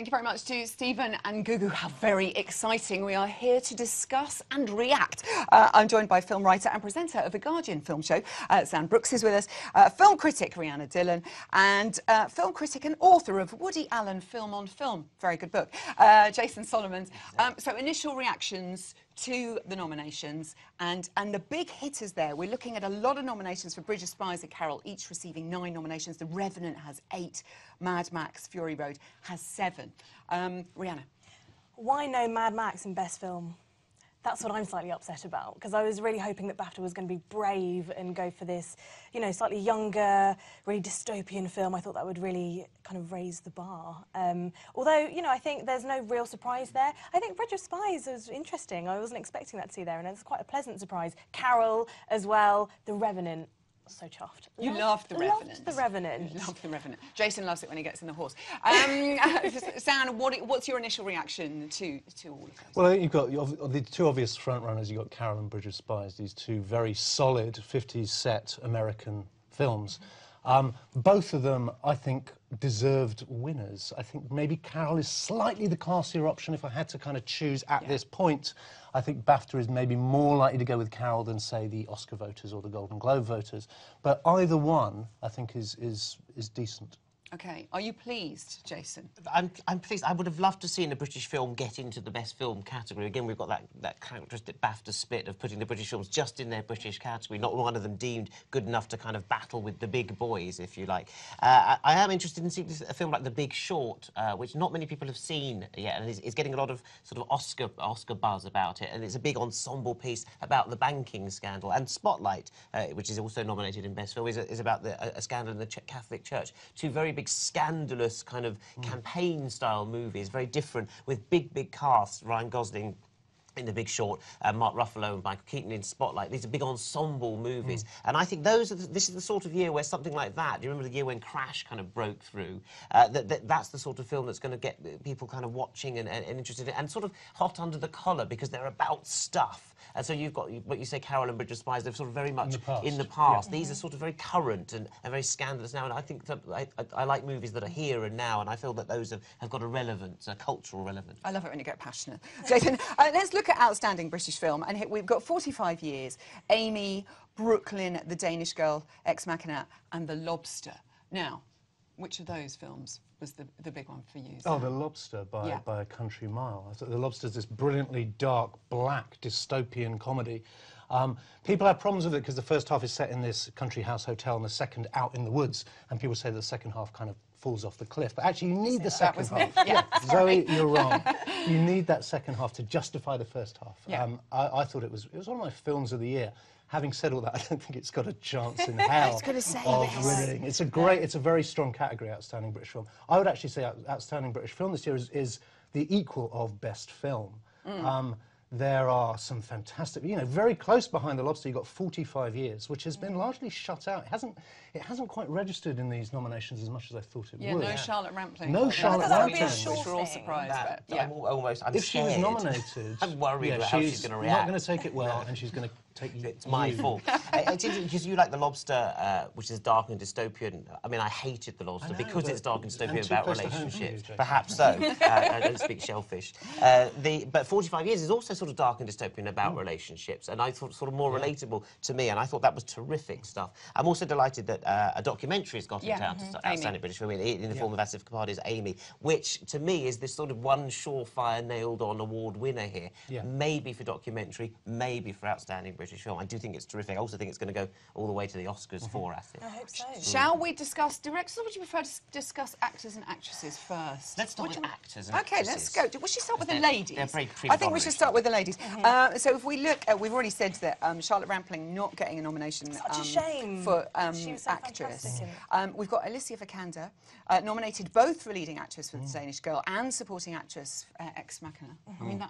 Thank you very much to Stephen and Gugu. How very exciting. We are here to discuss and react. I'm joined by film writer and presenter of The Guardian film show. Xan Brooks is with us, film critic Rhianna Dillon, and film critic and author of Woody Allen Film on Film. Very good book. Jason Solomons. So initial reactions to the nominations and the big hitters there. We're looking at a lot of nominations for Bridge of Spies and Carroll, each receiving 9 nominations. The Revenant has 8. Mad Max Fury Road has 7. Rhianna. Why no Mad Max in Best Film? That's what I'm slightly upset about, because I was really hoping that BAFTA was going to be brave and go for this, you know, slightly younger, really dystopian film. I thought that would really kind of raise the bar. Although, you know, I think there's no real surprise there. I think Bridge of Spies was interesting. I wasn't expecting that to see there, and it's quite a pleasant surprise. Carroll as well, The Revenant. So chuffed. You loved The Revenant. Loved The Revenant. You loved The Revenant. Jason loves it when he gets in the horse. Xan, what's your initial reaction to all of those? Well, I think you've got the two obvious frontrunners. You've got Carroll and Bridge of Spies, these two very solid 50s set American films. Both of them, I think, deserved winners. I think maybe Carroll is slightly the classier option if I had to kind of choose at this point. I think BAFTA is maybe more likely to go with Carroll than, say, the Oscar voters or the Golden Globe voters. But either one, I think, is decent. OK. Are you pleased, Jason? I'm pleased. I would have loved to see a British film get into the Best Film category. Again, we've got that characteristic BAFTA split of putting the British films just in their British category, not one of them deemed good enough to kind of battle with the big boys, if you like. I am interested in seeing a film like The Big Short, which not many people have seen yet, and is getting a lot of sort of Oscar buzz about it. And it's a big ensemble piece about the banking scandal. And Spotlight, which is also nominated in Best Film, is about a scandal in the Catholic Church. Two very big scandalous kind of campaign-style movies, very different, with big casts. Ryan Gosling in The Big Short, Mark Ruffalo and Michael Keaton in Spotlight. These are big ensemble movies. And I think this is the sort of year where something like that, do you remember the year when Crash kind of broke through? That's the sort of film that's going to get people kind of watching and interested in it, and sort of hot under the collar, because they're about stuff. And so you've got, what you say, Carroll and Bridge of Spies, they're sort of very much in the past. Yeah. These are sort of very current and very scandalous now, and I think that I like movies that are here and now, and I feel that those have got a relevance, a cultural relevance. I love it when you get passionate. Jason, let's look at outstanding British film, and we've got 45 Years, Amy, Brooklyn, The Danish Girl, Ex Machina, and The Lobster. Now, which of those films was the big one for you? Oh, The Lobster by a country mile. I thought The Lobster's this brilliantly dark, black, dystopian comedy. People have problems with it because the first half is set in this country house hotel and the second out in the woods, and people say the second half kind of falls off the cliff. But actually, you need the second half. Yeah, Zoe, you're wrong. You need that second half to justify the first half. Yeah. I thought it was one of my films of the year. Having said all that, I don't think it's got a chance in hell of winning. It's a very strong category, Outstanding British Film. I would actually say Outstanding British Film this year is the equal of Best Film. There are some fantastic, you know, very close behind The Lobster. You've got 45 Years, which has been largely shut out. It hasn't quite registered in these nominations as much as I thought it would. Yeah, no Charlotte Rampling. No Charlotte Rampling. Which we're all surprised about. Yeah. I'm if she was nominated, I'm worried about how she's going to react. Not going to take it well, and she's going to take you. It's my fault. It's interesting because you like The Lobster, which is dark and dystopian. I mean, I hated The Lobster because it's dark and dystopian about relationships. Perhaps so. I don't speak shellfish. But 45 Years is also sort of dark and dystopian about relationships, and I thought sort of more relatable to me, and I thought that was terrific stuff. I'm also delighted that a documentary has got into Outstanding British Film in the form of Asif Kapadia's Amy, which to me is this sort of one surefire nailed-on award winner here. Maybe for documentary, maybe for Outstanding British Film. I do think it's terrific. I also think it's going to go all the way to the Oscars for Asif. I hope so. Shall we discuss directors, or would you prefer to discuss actors and actresses first? Let's start with actors and actresses. OK, let's go. We should start with the ladies. They're very I think we should start with the ladies. So if we look, we've already said that Charlotte Rampling not getting a nomination Such a shame. for she was so actress. We've got Alyssa Vikander, nominated both for leading actress for The Danish Girl and supporting actress Ex Machina. I mean,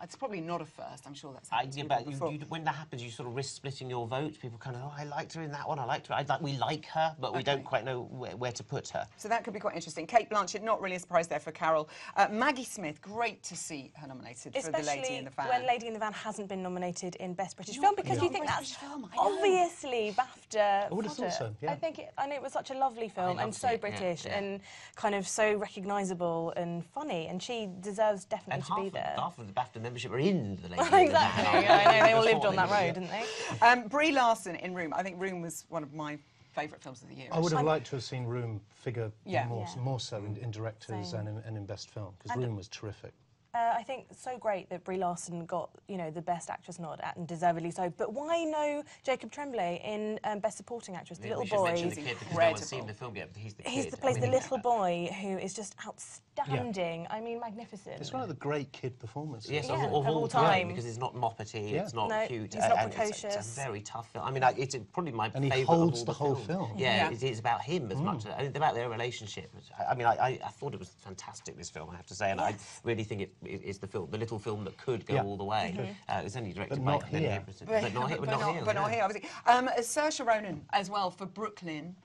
it's probably not a first. I'm sure that's happened before. When that happens, you sort of risk splitting your vote. People kind of, oh, I liked her in that one. I liked her. We like her, but we don't quite know where to put her. So that could be quite interesting. Kate Blanchett, not really a surprise there for Carroll. Maggie Smith, great to see her nominated for The Lady in the Van. Especially when Lady in the Van hasn't been nominated in Best British Film, because you think that's obviously BAFTA. BAFTA. I would have thought so, yeah. I know it was such a lovely film and so British and kind of so recognisable and funny, and she deserves definitely to be there. Half of the BAFTA membership were in the lady. Exactly, yeah, I know, they all lived on that road, didn't they? Brie Larson in Room. I think Room was one of my favourite films of the year. I would have liked to have seen Room figure Yeah. more so in directors Same. and in best film, because Room was terrific. I think it's so great that Brie Larson got, you know, the Best Actress nod, and deservedly so. But why no Jacob Tremblay in Best Supporting Actress? The little boy. The kid, because no one's seen the film yet, but he's the kid. He plays the little boy who is just outstanding. Yeah. I mean, magnificent. It's one of the great kid performances. Yes, yeah, of all time. because it's not moppety, it's not cute. He's not and precocious. It's a very tough film. I mean, it's probably my favourite of all And he holds the the whole films. film. Yeah, it's about him as much. I mean, about their relationship. I mean, I thought it was fantastic, this film, I have to say, and I really think it's the little film that could go all the way. It was only directed by Glenn Abramson. But not here. But not here, obviously. Saoirse Ronan as well for Brooklyn.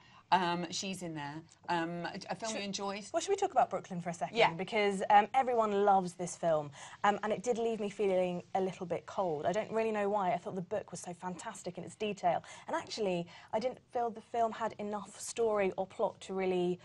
She's in there. A film you enjoyed? Well, should we talk about Brooklyn for a second? Yeah. Because everyone loves this film, and it did leave me feeling a little bit cold. I don't really know why. I thought the book was so fantastic in its detail, and actually, I didn't feel the film had enough story or plot to really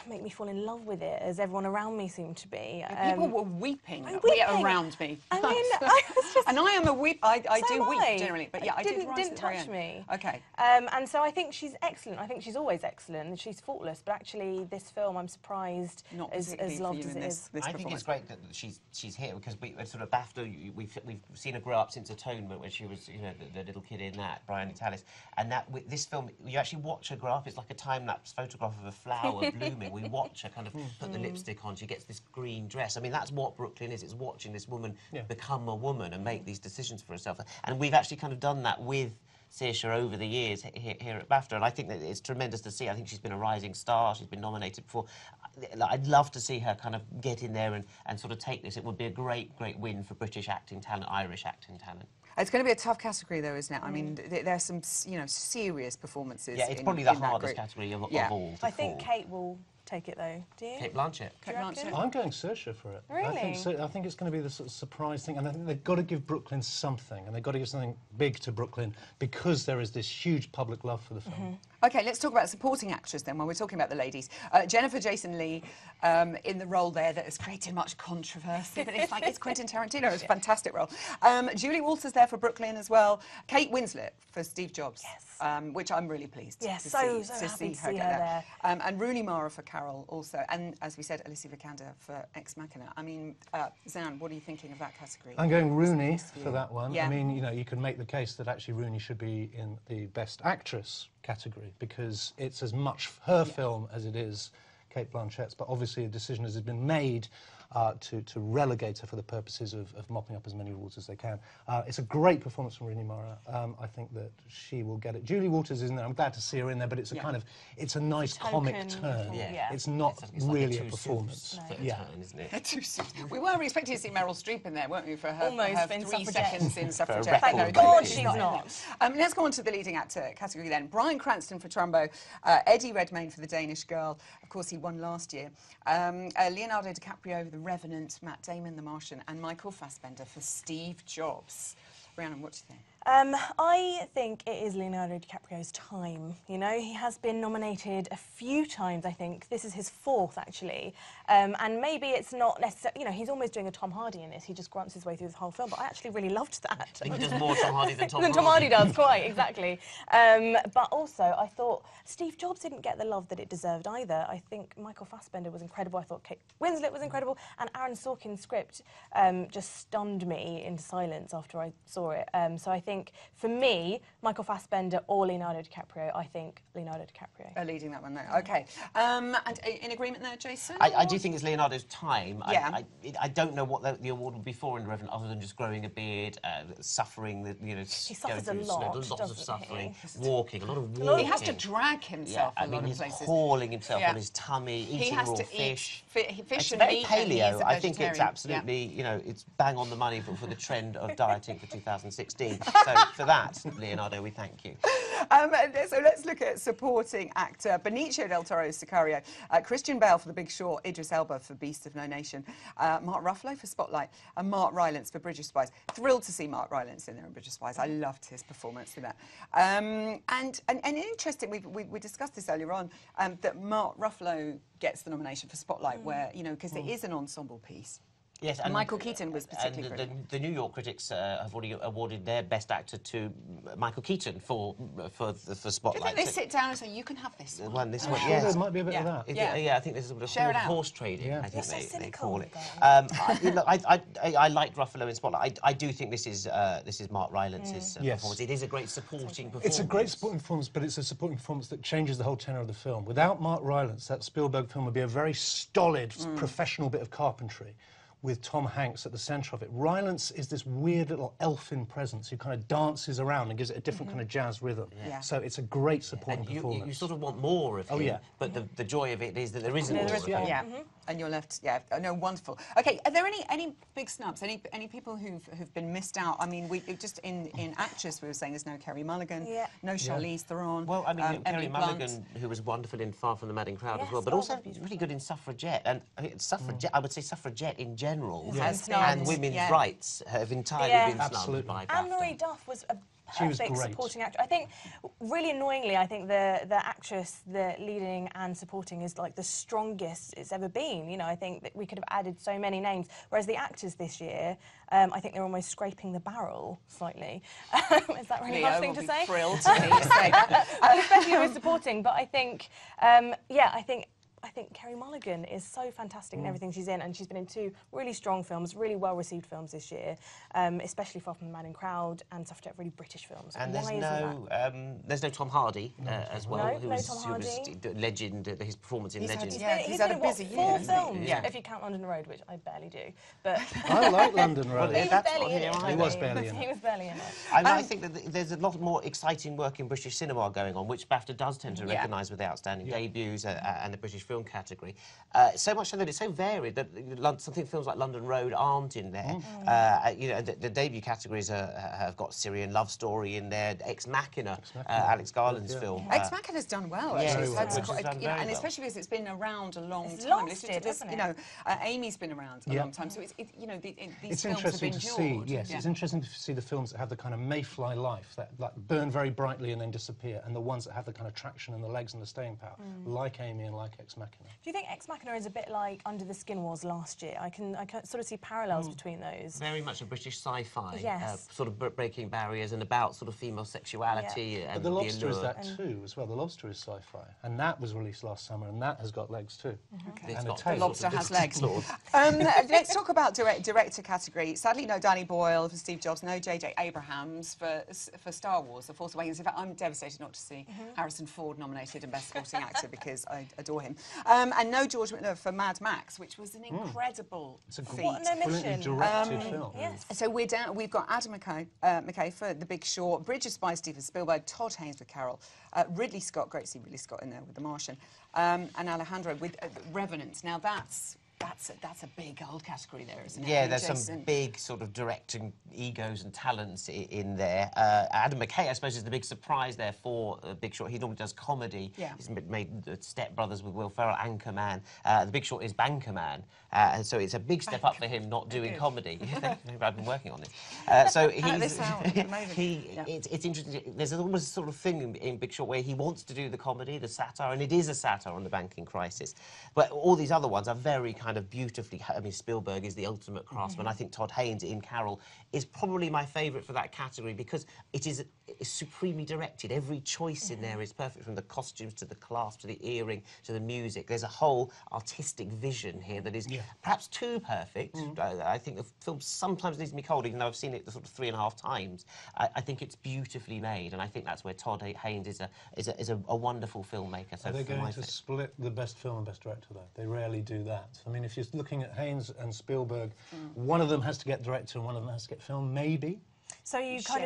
make me fall in love with it, as everyone around me seemed to be. People were weeping around me. I mean, I was just... And I am a weep. I So do am weep generally, but yeah, I did rise didn't at the very touch end. me. Okay. And so I think she's excellent. I think she's always excellent. She's faultless. But actually, this film, I'm surprised, Not as particularly loved for you as in it this is. performance. I think it's great that she's here, because we sort of BAFTA, we've seen her grow up since Atonement, when she was, you know, the little kid in that, Brian Italis, and that with this film, you actually watch her grow up. It's like a time-lapse photograph of a flower blooming. We watch her kind of put the lipstick on. She gets this green dress. I mean, that's what Brooklyn is. It's watching this woman become a woman and make these decisions for herself. And we've actually kind of done that with Saoirse over the years here at BAFTA, and I think that it's tremendous to see. I think she's been a rising star. She's been nominated before. I'd love to see her kind of get in there and sort of take this. It would be a great win for British acting talent, Irish acting talent. It's going to be a tough category, though, isn't it? I mean, there's some, you know, serious performances. Yeah, it's probably the hardest category of all. I think Kate will take it, though. Do you? Kate Blanchett. I'm going Saoirse for it. Really? I think it's going to be the sort of surprise thing, and I think they've got to give Brooklyn something, and they've got to give something big to Brooklyn, because there is this huge public love for the film. OK, let's talk about supporting actress then, while we're talking about the ladies. Jennifer Jason Leigh in the role there that has created much controversy, but it's like it's Quentin Tarantino. It's a fantastic role. Julie Walters there for Brooklyn as well. Kate Winslet for Steve Jobs, which I'm really pleased to see her get there. And Rooney Mara for Carroll also, and as we said, Alyssa Vikander for Ex Machina. I mean, Xan, what are you thinking of that category? I'm going Rooney for that one. Yeah. I mean, you know, you can make the case that actually Rooney should be in the Best Actress category, because it's as much her film as it is Kate Blanchett's, but obviously a decision has been made to relegate her for the purposes of mopping up as many awards as they can. It's a great performance from Rooney Mara. I think that she will get it. Julie Walters is in there. I'm glad to see her in there, but it's a kind of, it's a nice comic turn. It's not really like a performance. Turn, isn't it? We were expecting to see Meryl Streep in there, weren't we, for her, Almost her in 3 Suffragette. seconds in Suffragette. Thank God she's not. Let's go on to the leading actor category then. Bryan Cranston for Trumbo, Eddie Redmayne for The Danish Girl. Of course, he won last year. Leonardo DiCaprio for The Revenant, Matt Damon, The Martian, and Michael Fassbender for Steve Jobs. Rhianna, what do you think? I think it is Leonardo DiCaprio's time. You know, he has been nominated a few times, I think. This is his 4th, actually. And maybe it's not necessarily, you know, he's almost doing a Tom Hardy in this. He just grunts his way through the whole film, but I actually really loved that. I think he does more Tom Hardy than Tom Hardy. Tom Hardy does, quite, exactly. But also, I thought Steve Jobs didn't get the love that it deserved either. I think Michael Fassbender was incredible. I thought Kate Winslet was incredible. And Aaron Sorkin's script just stunned me into silence after I saw it. So I think, for me, Michael Fassbender or Leonardo DiCaprio, I think Leonardo DiCaprio. Leading that one there, OK. And in agreement there, Jason? I do think it's Leonardo's time. Yeah. I don't know what the award would be for in The Revenant, other than just growing a beard, suffering, you know, he suffers a lot, lots of suffering, he? Walking, a lot of walking. He has to drag himself a lot of he's places. hauling himself on his tummy, eating raw fish. Fish It's and very meat, paleo. and I think it's absolutely, you know, it's bang on the money for the trend of dieting for 2016. So for that, Leonardo, we thank you. So let's look at supporting actor. Benicio del Toro's Sicario, Christian Bale for The Big Short, Idris Elba for Beast of No Nation, Mark Ruffalo for Spotlight, and Mark Rylance for Bridge of Spies. Thrilled to see Mark Rylance in there in Bridge of Spies. I loved his performance in that. And interesting, we discussed this earlier on, that Mark Ruffalo gets the nomination for Spotlight, where, you know, because it is an ensemble piece. Yes, and Michael Keaton was particularly critical. The New York critics have already awarded their best actor to Michael Keaton for Spotlight. Do you think they sit down and say, you can have this one? This one, Yes. There might be a bit of that. Yeah, I think this is sort of Share it out. horse trading, I think so they call it. cynical, I liked Ruffalo in Spotlight. I do think this is Mark Rylance's Yes. performance. It is a great supporting performance. It's a great supporting performance, but it's a supporting performance that changes the whole tenor of the film. Without Mark Rylance, that Spielberg film would be a very stolid, professional bit of carpentry, with Tom Hanks at the centre of it. Rylance is this weird little elfin presence who kind of dances around and gives it a different kind of jazz rhythm. Yeah. So it's a great supporting performance. You sort of want more of him, but the joy of it is that there isn't more of him. Yeah, and you're left, no, wonderful. Okay, are there any big snubs, any people who've been missed out? I mean, we just in actress, we were saying there's no Kerry Mulligan, no Charlize Theron. Well, I mean, Kerry Emily Mulligan, who was wonderful in Far From the Madding Crowd as well, but also really good in Suffragette. And I mean, I would say Suffragette in general, and women's rights have entirely been snubbed by BAFTA. Anne-Marie Duff was a perfect supporting actor. I think, really annoyingly, I think the actress, the leading and supporting, is like the strongest it's ever been. You know, I think that we could have added so many names, whereas the actors this year, I think they're almost scraping the barrel slightly. Is that really harsh thing to say? Thrilled to hear you say that. Especially with supporting, but I think, I think Kerry Mulligan is so fantastic in everything she's in, and she's been in 2 really strong films, really well-received films this year, especially Far From the Madding Crowd and Suffragette, really British films. And there's no Tom Hardy as well, who was legend, his performance in Legend. He's had a busy year. 4 films, if you count London Road, which I barely do. But I like London Road. He was barely in it. He was barely in it. He was barely in it. I think that there's a lot more exciting work in British cinema going on, which BAFTA does tend to recognise with outstanding debuts and the British film category. So much so that it's so varied that something films like London Road aren't in there. You know, the debut categories have got Syrian Love Story in there, Ex Machina, Alex Garland's film. Ex Machina's done well, actually. And especially because it's been around a long time. You know, Amy's been around a long time, so you know, these films have endured. It's interesting to see the films that have the kind of mayfly life, that like burn very brightly and then disappear, and the ones that have the kind of traction and the legs and the staying power, like Amy and like Ex Machina. Do you think Ex Machina is a bit like Under the Skin was last year? I can sort of see parallels between those. Very much a British sci-fi, sort of breaking barriers and about sort of female sexuality and the Lobster is allure. that too, as well. The Lobster is sci-fi, and that was released last summer, and that has got legs too. And the Lobster has legs. Let's talk about director category. Sadly, no Danny Boyle for Steve Jobs, no J.J. Abrams for Star Wars, The Force Awakens. In fact, I'm devastated not to see Harrison Ford nominated in Best Supporting Actor because I adore him. And no George McNair for Mad Max, which was an incredible feat. What an omission. Directed film. So we've got Adam McKay for The Big Short, Bridge of Spies, Steven Spielberg, Todd Haynes with Carroll, Ridley Scott, great to see Ridley Scott in there with The Martian, and Alejandro with Revenant. Now that's a big old category there, isn't it? Yeah, there's some big sort of directing egos and talents in there. Adam McKay, I suppose, is the big surprise there for Big Short. He normally does comedy. He's made Step Brothers with Will Ferrell, Anchorman. The Big Short is Bankerman, and so it's a big step up for him not doing comedy. I've been working on this. So it's interesting. There's almost a sort of thing in Big Short where he wants to do the comedy, the satire, and it is a satire on the banking crisis. But all these other ones are very kind of beautifully. I mean, Spielberg is the ultimate craftsman. I think Todd Haynes in Carroll is probably my favourite for that category because it is supremely directed. Every choice in there is perfect, from the costumes to the clasp to the earring to the music. There's a whole artistic vision here that is perhaps too perfect. I think the film sometimes needs to be cold, even though I've seen it sort of 3.5 times. I think it's beautifully made, and I think that's where Todd Haynes is a wonderful filmmaker. So are they going to split the best film and best director, though? They rarely do that. I mean, if you're looking at Haynes and Spielberg, one of them has to get director and one of them has to get film, maybe. So you kind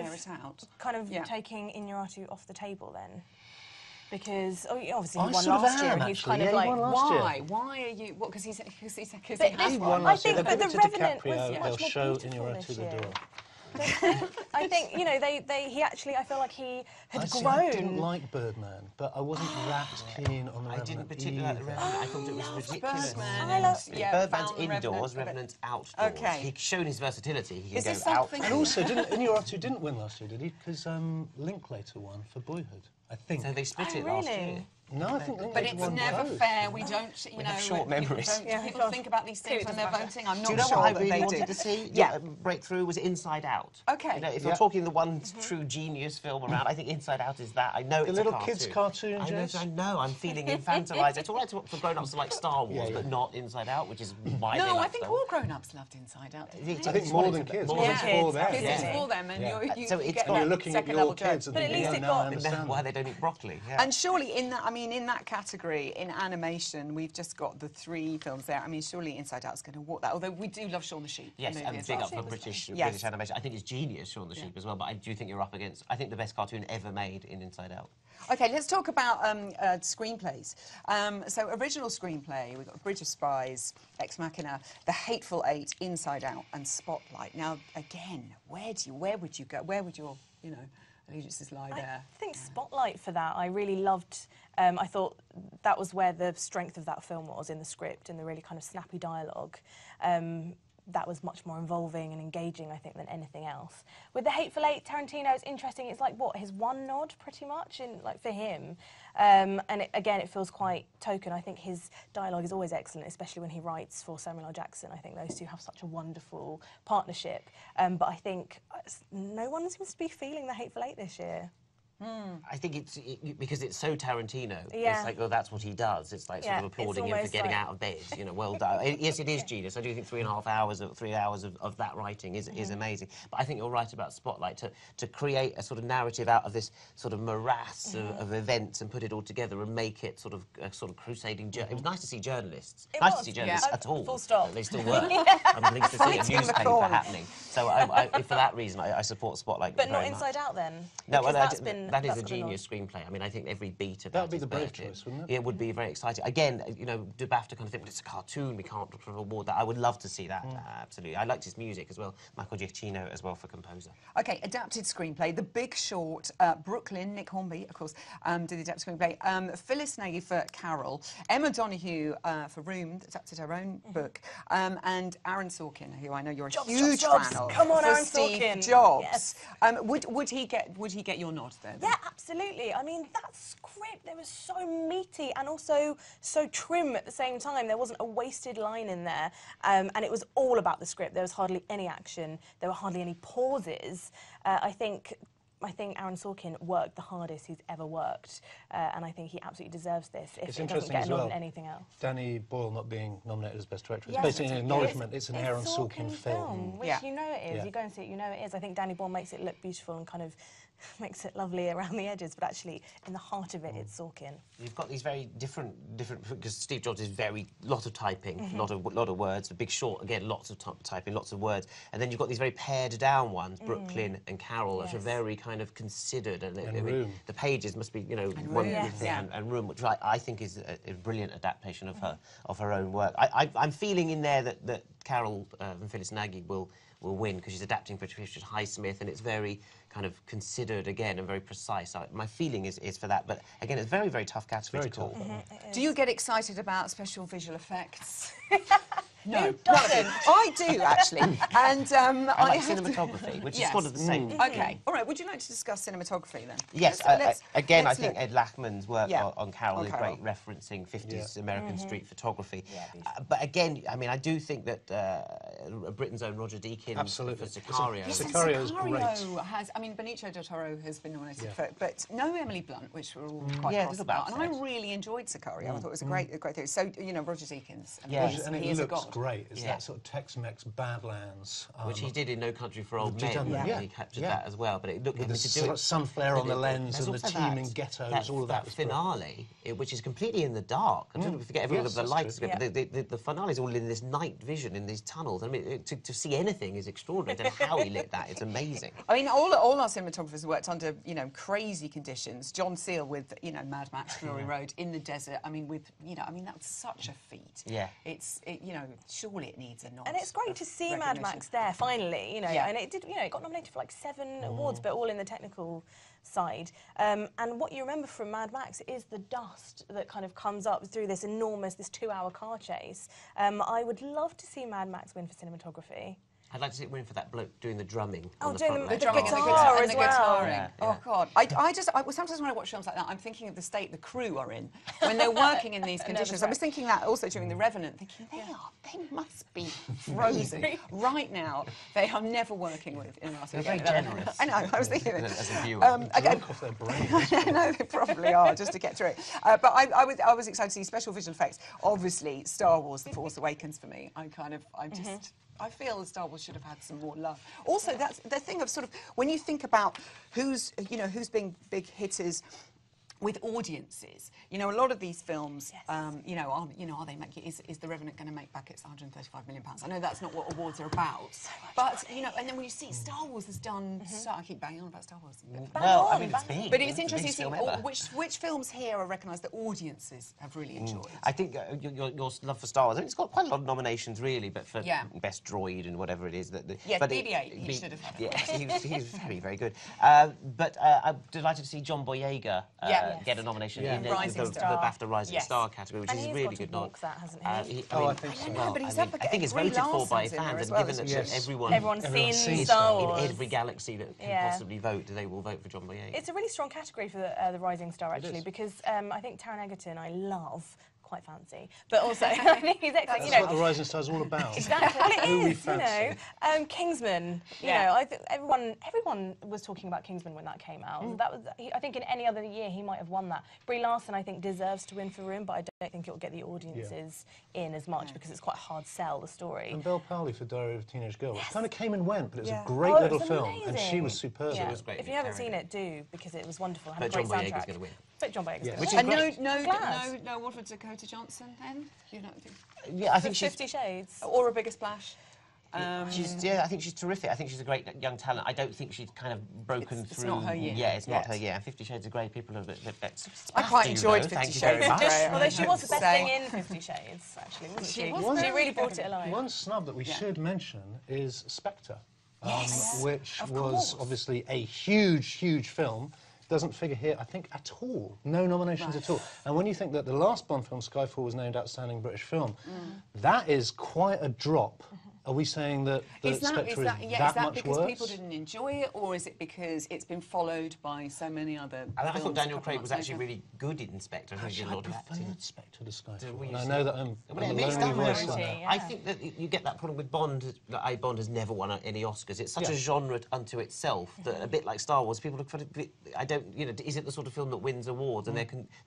of Yeah. taking Inarritu off the table then? Because obviously I he won sort of last year, am, and he's actually. kind of Yeah, he like, won last year. Why? Why are you? What? Because he has But won. I think, They'll but give The it to Revenant DiCaprio, was much they'll more show beautiful Inarritu this the year. door. I think, you know, he actually, I feel like he had grown. I didn't like Birdman, but I wasn't that keen on The Revenant. I didn't particularly like The Revenant. I thought it was ridiculous. found Birdman's The indoors, Revenant. Revenant's outdoors. Okay. He's shown his versatility. He Is can this go out. something- And also, Inarritu didn't win last year, did he? Because Linklater won for Boyhood, I think. So they split it Oh, last really? year. No, I think Linklater But it's won never both. fair. We don't, you know, have short people memories. don't- Yeah, people think about these things when they're voting. I'm not Do you know sure what I that really they wanted do. to see? Yeah. Breakthrough was Inside Out. Okay. You know, if you're talking the one true genius film around, I think Inside Out is that. I know it's little a cartoon. kids' cartoon, I know, Jess? I know. I'm feeling infantilized. It's all right for grown-ups to like Star Wars, Yeah. but not Inside Out, which is why they No, like I think Star all Wars. grown-ups loved Inside Out. didn't It's- they? I think it's more what than it's kids. about. More Yeah. than for them. Because it's Yeah. for them, and Yeah. you So it's get got- that You're looking at second your level joke. kids and But at thinking, least oh, it now got- I understand. Why they don't eat broccoli. Yeah. And surely in that category, in animation, we've just got the 3 films there. I mean, surely Inside Out's going to walk that. Although we do love Shaun the Sheep. Yes, the and movie as big well. up for British Yes. animation. I think it's genius, Shaun the Sheep, as well, but I do think you're up against, I think, the best cartoon ever made in Inside Out. Okay, let's talk about screenplays. So original screenplay, we've got Bridge of Spies, Ex Machina, The Hateful Eight, Inside Out, and Spotlight. Now, again, where would you go? Where would your, you know, allegiances lie there? I think Spotlight for that. I really loved. I thought that was where the strength of that film was, in the script, in the really kind of snappy dialogue. That was much more involving and engaging, I think, than anything else. With The Hateful Eight, Tarantino, it's interesting. It's like, what, his one nod, pretty much, for him. And again, it feels quite token. I think his dialogue is always excellent, especially when he writes for Samuel L. Jackson. I think those two have such a wonderful partnership. But I think no one seems to be feeling The Hateful Eight this year. I think because it's so Tarantino. Yeah. It's like, oh, that's what he does. It's like sort Yeah, of it's applauding him for almost getting like- out of bed. You know, well done. Yes, it is genius. I do think 3.5 hours, 3 hours of that writing is amazing. But I think you're right about Spotlight, to create a sort of narrative out of this sort of morass of events and put it all together and make it sort of a sort of crusading. It was nice to see journalists. It nice was, to see journalists yeah. at all. Full stop. They still work. I'm pleased to see a Fighting the newspaper corner. happening. So I, for that reason, I support Spotlight. But not very much. Inside Out, then? No, Because well, that's been- that is that's a got a nod. genius screenplay. I mean, I think every beat of That would be is the brave perfect. choice, wouldn't it? It would be very exciting. Again, you know, do BAFTA kind of think, well, it's a cartoon, we can't award that. I would love to see that, absolutely. I liked his music as well. Michael Giacchino as well for composer. Okay, adapted screenplay. The Big Short, Brooklyn, Nick Hornby, of course, did the adapted screenplay. Phyllis Nagy for Carroll. Emma Donoghue for Room, adapted her own book. And Aaron Sorkin, who I know you're a huge Jobs. fan of. Come on, for Aaron Steve Sorkin. Jobs. Yes. Would he get your nod there? then? Yeah, absolutely. I mean, that script, it was so meaty and also so trim at the same time. There wasn't a wasted line in there. And it was all about the script. There was hardly any action. There were hardly any pauses. I think Aaron Sorkin worked the hardest he's ever worked, and I think he absolutely deserves this if It's it doesn't interesting get as a nod well. in anything else. Danny Boyle not being nominated as Best Director. It's Yes, basically an acknowledgement. It's an It's Aaron Sorkin film, which Yeah. you know it is. Yeah. You go and see it, you know it is. I think Danny Boyle makes it look beautiful and kind of makes it lovely around the edges, but actually in the heart of it, it's Sorkin. You've got these very different, because Steve Jobs is lot of typing, lot of words. The Big Short, again, lots of typing, lots of words. And then you've got these very pared down ones, Brooklyn and Carroll, which are Yes. very kind of considered. And I mean, Room. the pages must be, you know, Room, yes. yeah. and Room, which I think is a brilliant adaptation of her own work. I'm feeling in there that Carroll and Phyllis Nagy will win because she's adapting for Patricia Highsmith, and it's very kind of considered again and very precise. My feeling is for that, but again, it's a very, very tough category Very to call. tough. Do you get excited about special visual effects? Who No, doesn't? I do actually, and I like have to- cinematography, which Yes. is sort of the same. Okay, all right. Would you like to discuss cinematography then? Yes, again, I think look. Ed Lachman's work Yeah, on Carroll on is Carroll. great, referencing 50s American street photography. Yeah, beautiful. But again, I mean, I do think that Britain's own Roger Deakins Absolutely. for Sicario. Yes, And Sicario is Sicario has, I mean, Benicio del Toro has been nominated for, but no Emily Blunt, which we're all quite Yeah, cross little about. And I upset. really enjoyed Sicario. I thought it was a great thing. So, you know, Roger Deakins. I mean, Yeah. he's- And he it is a looks god. great. It's Yeah. that sort of Tex-Mex Badlands. Which he did in No Country for Old He's Men. done that, yeah. He captured Yeah. that as well. But it looked, I With mean, the to do sort it, of sunflare on the lens there's and the also teeming that- ghettos, all of that was great. finale, which is completely in the dark. I don't know if we forget everyone Yes, of the that's lights, true. but the finale is all in this night vision in these tunnels, I mean, to see anything is extraordinary. I don't know how he lit that. It's amazing. I mean, all our cinematographers worked under, you know, crazy conditions. John Seal with, you know, Mad Max Fury Road in the desert. I mean, with, you know, I mean, that's such a feat. Yeah. You know, surely it needs a nod. And it's great to see Mad Max there, finally, you know, and it did, you know, it got nominated for like 7 awards, but all in the technical side. And what you remember from Mad Max is the dust that kind of comes up through this 2-hour car chase. I would love to see Mad Max win for cinematography. I'd like to see it win for that bloke doing the drumming. Oh, on the doing front the row. drumming guitar and as the well. guitaring. Yeah, Oh God! Sometimes when I watch films like that, I'm thinking of the state the crew are in when they're working in these conditions. I was thinking that also during The Revenant, thinking they must be frozen right now. They are never working with in They're very generous. I know. I was thinking of it. As a viewer. Drunk off their brains. No, they probably are, just to get through it. But I was excited to see special visual effects. Obviously, Star Wars: The Force Awakens for me. I feel Star Wars should have had some more love. Also, that's the thing of sort of when you think about who's being big hitters with audiences. You know, a lot of these films, are they making? Is The Revenant going to make back its £135 million? I know that's not what awards are about, but you know, and then when you see Star Wars has done, so I keep banging on about Star Wars. Well, I mean, it's big. But it's interesting to see film ever. which films here are recognised that audiences have really enjoyed. I think your love for Star Wars, I mean, it's got quite a lot of nominations, really, but for Best Droid and whatever it is. But BB-8, he should have had it. Yeah, he's very, very good. But I'm delighted to see John Boyega get a nomination in the BAFTA Rising Star category, which is a really good nod. That, hasn't he? I think so. No, but he's I think it's voted for by fans, and given that everyone's seen Star Wars. in every galaxy that can possibly vote, they will vote for John Boyega. It's a really strong category for the Rising Star, actually, because I think Taron Egerton I love. Quite fancy, but also I think he's excellent. That's what the Rising Star is all about. Exactly, well, Who it we is. You know, fancy. Kingsman. You know, I think everyone was talking about Kingsman when that came out. That was, I think, in any other year he might have won that. Brie Larson, I think, deserves to win for Room, but I don't think it will get the audiences in as much because it's quite a hard sell, the story. And Belle Powley for Diary of a Teenage Girl. It kind of came and went, but it was a Oh, great it little was film, amazing. and she was superb. Yeah. It was great. If you haven't seen it, do, because it was wonderful. Had But a great John Boyega's soundtrack. going to win. But John Boyega's going to Which win. is And no award for Dakota Johnson then? You know, Yeah, I think she's 50 Shades. or A Bigger Splash. I think she's terrific. I think she's a great young talent. I don't think she's kind of broken through. It's not her year. Yeah, it's not her year. And 50 Shades of Grey, people have I quite enjoyed 50 Shades of Grey. Although she was the best thing in 50 Shades, actually, wasn't she? She really brought it alive. One snub that we should mention is Spectre, which was obviously a huge, huge film. Doesn't figure here, I think, at all. No nominations at all. And when you think that the last Bond film, Skyfall, was named Outstanding British Film, that is quite a drop. Are we saying that Spectre is that much because worse? people didn't enjoy it, or is it because it's been followed by so many other I films thought Daniel Craig a was couple actually months really good in Spectre. I think he did a lot of acting. preferred Spectre to Skyfall. we And I see- know that I'm a Well, it's lonely done voice very like well. that. I think that you get that problem with Bond. Bond has never won any Oscars. It's such a genre unto itself that a bit like Star Wars, people look for it. I don't, you know, is it the sort of film that wins awards? And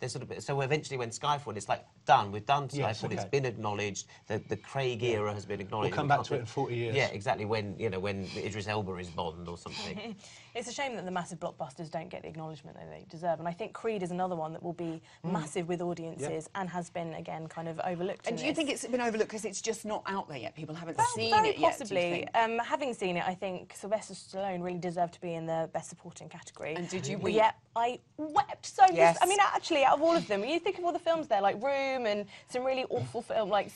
they're sort of so eventually when Skyfall, it's like done. We've done Skyfall. Yes, It's been acknowledged. The Craig era has been acknowledged. We'll come back to it in 40 years. Yeah, exactly. When Idris Elba is Bond or something. It's a shame that the massive blockbusters don't get the acknowledgement that they deserve. And I think Creed is another one that will be massive with audiences and has been, again, kind of overlooked. And do you think it's been overlooked because it's just not out there yet? People haven't seen very it yet, possibly. do you think? Having seen it, I think Sylvester Stallone really deserved to be in the Best Supporting category. And did you weep? Yeah, I wept so much. Yes. I mean, actually, out of all of them, when you think of all the films there, like Room and some really awful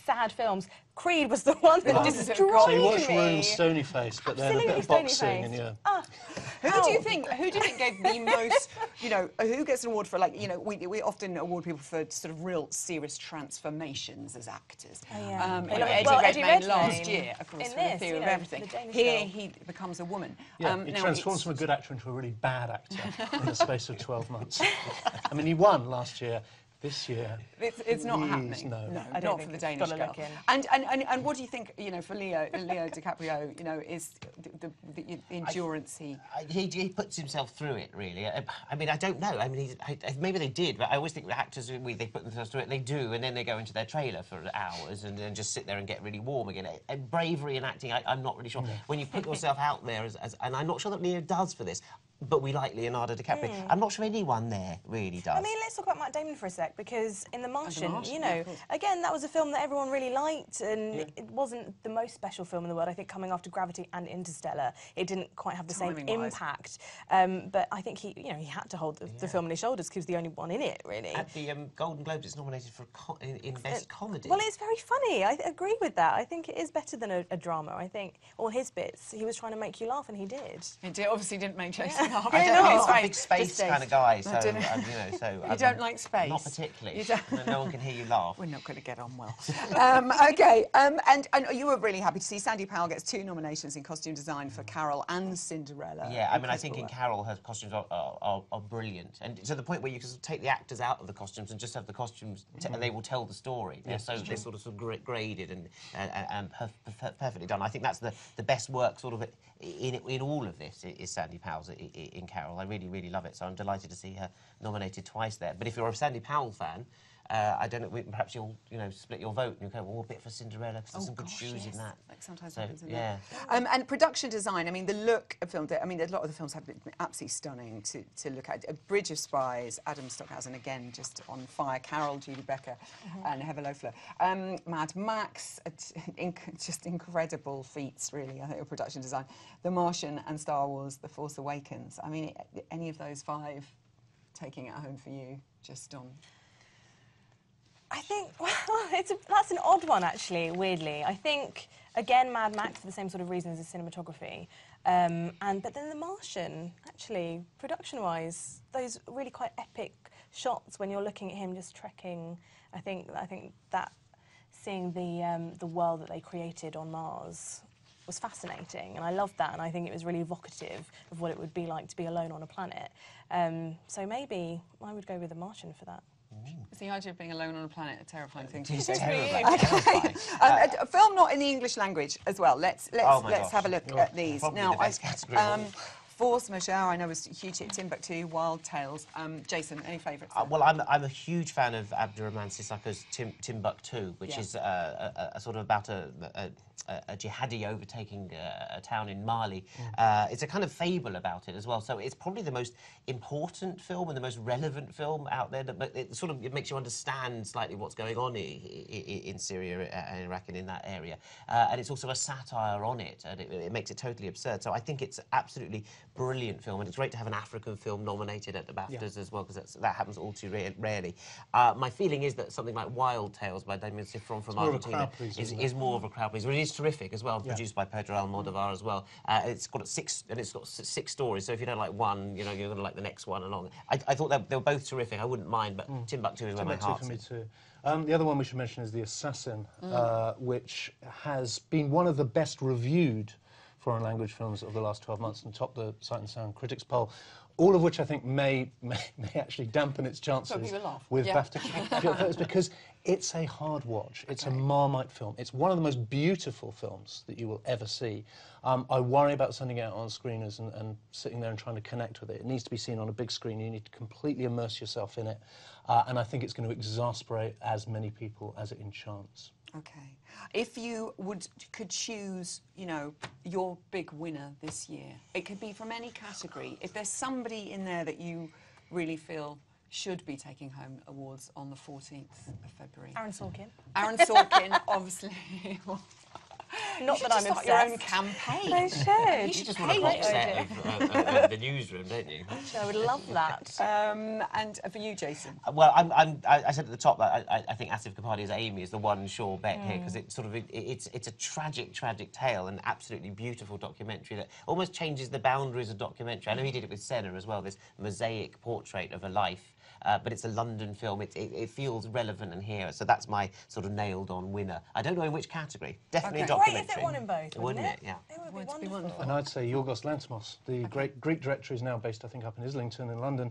sad films, Creed was the one that destroyed So you watch me. Room stony face, but then a bit of Absolutely boxing and stony-faced. Who do you think gave the most, you know, who gets an award for, like, you know, we often award people for sort of real serious transformations as actors. Oh, yeah. You know, Well, Eddie Redmayne last Redmayne year, of course, in for this, The Theory you of know, Everything. the James Here Bond. he becomes a woman. Yeah, he now transforms from a good actor into a really bad actor in the space of 12 months. I mean, he won last year. This year, it's not happening. No. I don't not think for the it's Danish gotta girl. look in. And what do you think, you know, for Leo DiCaprio, you know, is the endurance He puts himself through it, really. I mean, I don't know. I mean, maybe they did, but I always think that actors, they put themselves through it. They do, and then they go into their trailer for hours and then just sit there and get really warm again. Bravery in acting, I'm not really sure. When you put yourself out there, and I'm not sure that Leo does for this. but we like Leonardo DiCaprio. I'm not sure anyone there really does. I mean, let's talk about Matt Damon for a sec, because in The Martian, you know, yeah, again, that was a film that everyone really liked, and it wasn't the most special film in the world. I think coming after Gravity and Interstellar, it didn't quite have the same Timing-wise. impact. But I think he had to hold the film on his shoulders because he was the only one in it, really. At the Golden Globes, it's nominated for in Best Comedy. Well, it's very funny. I agree with that. I think it is better than a drama. I think all his bits, he was trying to make you laugh, and he did. It obviously didn't make Jason laugh. I don't know, not. I'm a big space kind of guy, so didn't- You don't like space? Not particularly. You don't- No one can hear you laugh. We're not going to get on well. Okay, and you were really happy to see Sandy Powell gets 2 nominations in costume design for Carroll and Cinderella. Yeah, I mean, I think in Carroll, her costumes are brilliant, and to the point where you can take the actors out of the costumes and just have the costumes, and they will tell the story. Yeah, so they're sort of graded and perfectly done. I think that's the best work sort of in all of this is Sandy Powell's in Carroll. I really, really love it, so I'm delighted to see her nominated twice there. But if you're a Sandy Powell fan, I don't know, perhaps you'll split your vote and you'll go, well, a bit for Cinderella, because there's some good shoes in that. Like sometimes So, happens in yeah. that. And production design, I mean, the look of film, I mean, a lot of the films have been absolutely stunning to look at. Bridge of Spies, Adam Stockhausen, again, just on fire. Carroll, Judy Becker, and Heather Loeffler. Mad Max, just incredible feats, really, I think, of production design. The Martian and Star Wars, The Force Awakens. I mean, any of those 5 taking it home for you, just on... I think, well, that's an odd one, actually, weirdly. I think, again, Mad Max for the same sort of reasons as cinematography. But then The Martian, actually, production-wise, those really quite epic shots when you're looking at him just trekking. I think that seeing the world that they created on Mars was fascinating, and I loved that, and I think it was really evocative of what it would be like to be alone on a planet. So maybe I would go with The Martian for that. Is the idea of being alone on a planet a terrifying thing? It's Okay. terrifying. A film not in the English language as well. Let's have a look at these. Probably Now, the best category of all. Force Majeure, I know, was huge hit. Timbuktu, Wild Tales. Jason, any favourites? Well, I'm a huge fan of Abdurrahman Sissako's Timbuktu, which is a sort of about a jihadi overtaking a town in Mali. It's a kind of fable about it as well. So it's probably the most important film and the most relevant film out there. But it makes you understand slightly what's going on in Syria and Iraq and in that area. And it's also a satire on it, and it makes it totally absurd. So I think it's absolutely brilliant film, and it's great to have an African film nominated at the BAFTAs as well, because that happens all too rarely. My feeling is that something like Wild Tales by Damien Cifron from Argentina is more of a crowd pleaser. It is terrific as well, produced by Pedro Almodovar as well. It's got 6 stories, so if you don't like one, you're going to like the next one along. I thought they were both terrific. I wouldn't mind, but Timbuktu is where my heart is. For me too. The other one we should mention is The Assassin, which has been one of the best reviewed foreign language films of the last 12 months and topped the Sight and Sound Critics poll, all of which I think may actually dampen its chances with BAFTA. It's because it's a hard watch. It's a Marmite film. It's one of the most beautiful films that you will ever see. I worry about sending it out on screeners and sitting there and trying to connect with it. It needs to be seen on a big screen. You need to completely immerse yourself in it. And I think it's going to exasperate as many people as it enchants. Okay. If you could choose, your big winner this year, it could be from any category. If there's somebody in there that you really feel should be taking home awards on the 14th of February. Aaron Sorkin. Aaron Sorkin, obviously. Not that I'm start obsessed. your own campaign. I should. You should just want a box set of the newsroom, don't you? Actually, I would love that. And for you, Jason? Well, I said at the top that I think Asif Kapadia's Amy is the one sure bet here, because it's a tragic tale, and absolutely beautiful documentary that almost changes the boundaries of documentary. I know he did it with Senna as well, this mosaic portrait of a life. But it's a London film. It feels relevant and here, so that's my sort of nailed-on winner. I don't know in which category. Definitely a documentary. Great if it won in both, wouldn't it? Yeah. It would be wonderful. And I'd say Yorgos Lanthimos, the great Greek director, is now based, I think, up in Islington in London,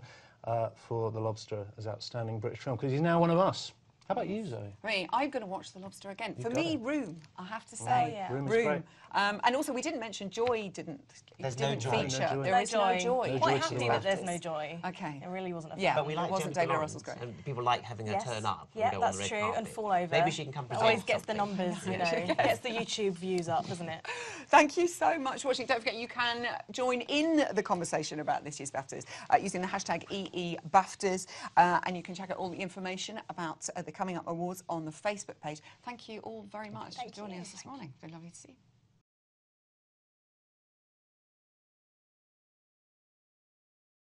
for The Lobster as outstanding British film, because he's now one of us. How about you, Zoe? I mean, I'm going to watch The Lobster again. For me, Room, I have to say. Oh, yeah. Room is great. And also, we didn't mention Joy didn't no joy. feature. No joy. There is no joy. No Quite joy to happy the that there's BAFTAs. no joy. Okay. It really wasn't a Yeah. But we like It wasn't Jennifer David Lawrence, Russell's great. and people like having her turn up Yeah, and go on that's the red true, carpet. and fall over. Maybe she can come present Always gets the something. numbers, gets the YouTube views up, doesn't it? Thank you so much for watching. Don't forget you can join in the conversation about this year's BAFTAs using the hashtag #EEBAFTAs, and you can check out all the information about the coming up awards on the Facebook page. Thank you all very much for joining us this morning. It's been lovely to see you.